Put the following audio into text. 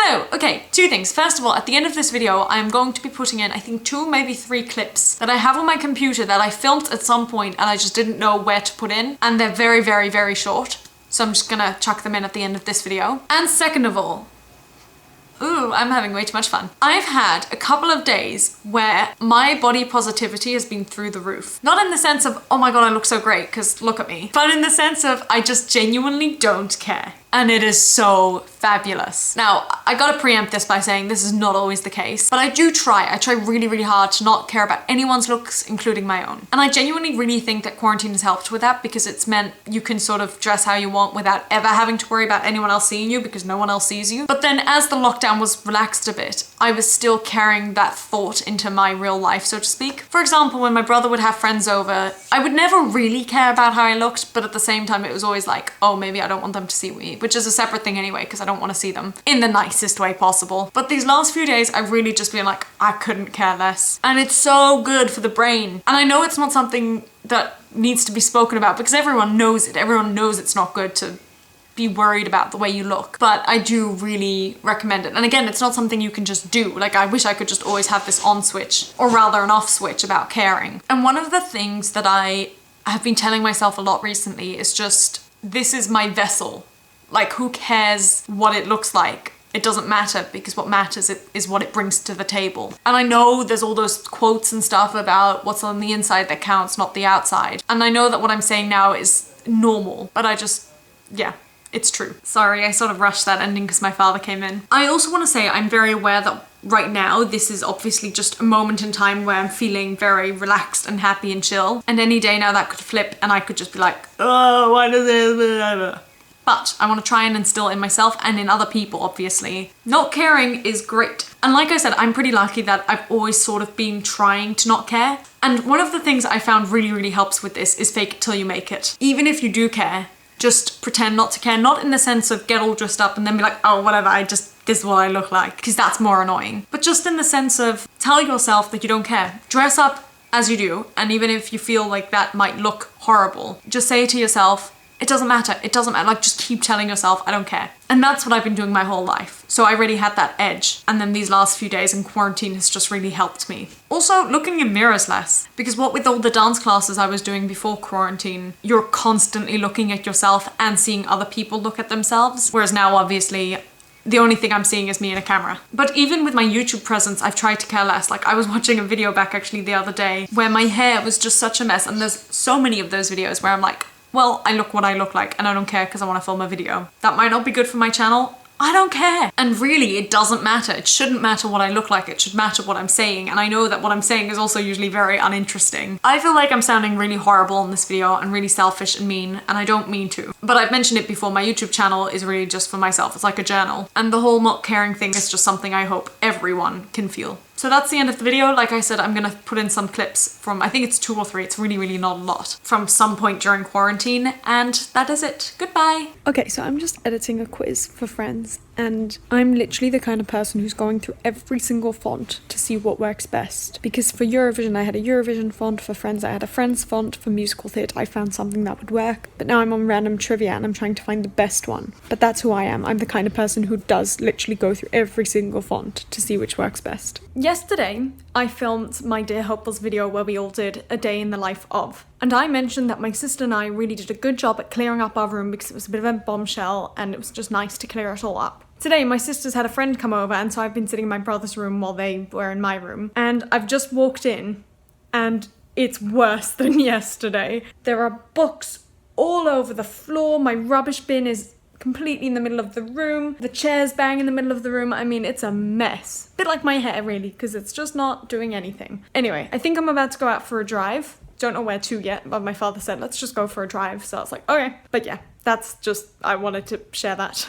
So, okay, two things. First of all, at the end of this video, I'm going to be putting in, I think 2, maybe 3 clips that I have on my computer that I filmed at some point and I just didn't know where to put in. And they're very, very, very short. So I'm just gonna chuck them in at the end of this video. And second of all, ooh, I'm having way too much fun. I've had a couple of days where my body positivity has been through the roof. Not in the sense of, oh my god, I look so great, because look at me. But in the sense of, I just genuinely don't care. And it is so fabulous. Now, I gotta preempt this by saying this is not always the case, but I do try. I try really, really hard to not care about anyone's looks, including my own. And I genuinely really think that quarantine has helped with that because it's meant you can sort of dress how you want without ever having to worry about anyone else seeing you because no one else sees you. But then as the lockdown was relaxed a bit, I was still carrying that thought into my real life, so to speak. For example, when my brother would have friends over, I would never really care about how I looked, but at the same time, it was always like, oh, maybe I don't want them to see me, which is a separate thing anyway, because I don't want to see them in the nicest way possible. But these last few days, I've really just been like, I couldn't care less. And it's so good for the brain. And I know it's not something that needs to be spoken about because everyone knows it. Everyone knows it's not good to be worried about the way you look, but I do really recommend it. And again, it's not something you can just do. Like, I wish I could just always have this on switch, or rather an off switch about caring. And one of the things that I have been telling myself a lot recently is just, this is my vessel. Like, who cares what it looks like? It doesn't matter, because what matters is what it brings to the table. And I know there's all those quotes and stuff about what's on the inside that counts, not the outside. And I know that what I'm saying now is normal, but I just, yeah. It's true. Sorry, I sort of rushed that ending because my father came in. I also want to say I'm very aware that right now this is obviously just a moment in time where I'm feeling very relaxed and happy and chill. And any day now that could flip and I could just be like, oh, why does this? But I want to try and instill in myself and in other people, obviously. Not caring is great. And like I said, I'm pretty lucky that I've always sort of been trying to not care. And one of the things I found really, really helps with this is fake it till you make it. Even if you do care, just pretend not to care, not in the sense of get all dressed up and then be like, oh, whatever, this is what I look like, because that's more annoying. But just in the sense of tell yourself that you don't care. Dress up as you do, and even if you feel like that might look horrible, just say to yourself, it doesn't matter, it doesn't matter. Like, just keep telling yourself, I don't care. And that's what I've been doing my whole life. So I already had that edge. And then these last few days in quarantine has just really helped me. Also, looking in mirrors less. Because what with all the dance classes I was doing before quarantine, you're constantly looking at yourself and seeing other people look at themselves. Whereas now, obviously, the only thing I'm seeing is me in a camera. But even with my YouTube presence, I've tried to care less. Like, I was watching a video back actually the other day where my hair was just such a mess. And there's so many of those videos where I'm like, well, I look what I look like and I don't care because I want to film a video. That might not be good for my channel. I don't care. And really, it doesn't matter. It shouldn't matter what I look like. It should matter what I'm saying. And I know that what I'm saying is also usually very uninteresting. I feel like I'm sounding really horrible in this video and really selfish and mean, and I don't mean to. But I've mentioned it before, my YouTube channel is really just for myself. It's like a journal. And the whole not caring thing is just something I hope everyone can feel. So that's the end of the video. Like I said, I'm gonna put in some clips from, I think it's 2 or 3, it's really, really not a lot, from some point during quarantine, and that is it. Goodbye. Okay, so I'm just editing a quiz for friends, and I'm literally the kind of person who's going through every single font to see what works best. Because for Eurovision, I had a Eurovision font, for Friends, I had a Friends font, for musical theatre, I found something that would work. But now I'm on random trivia and I'm trying to find the best one. But that's who I am. I'm the kind of person who does literally go through every single font to see which works best. Yesterday, I filmed my Dear Hopefuls video where we all did a day in the life of. And I mentioned that my sister and I really did a good job at clearing up our room because it was a bit of a bombshell and it was just nice to clear it all up. Today, my sister's had a friend come over, and so I've been sitting in my brother's room while they were in my room. And I've just walked in, and it's worse than yesterday. There are books all over the floor. My rubbish bin is completely in the middle of the room. The chair's bang in the middle of the room. I mean, it's a mess. Bit like my hair, really, because it's just not doing anything. Anyway, I think I'm about to go out for a drive. Don't know where to yet, but my father said, let's just go for a drive. So I was like, okay. But yeah, that's just, I wanted to share that.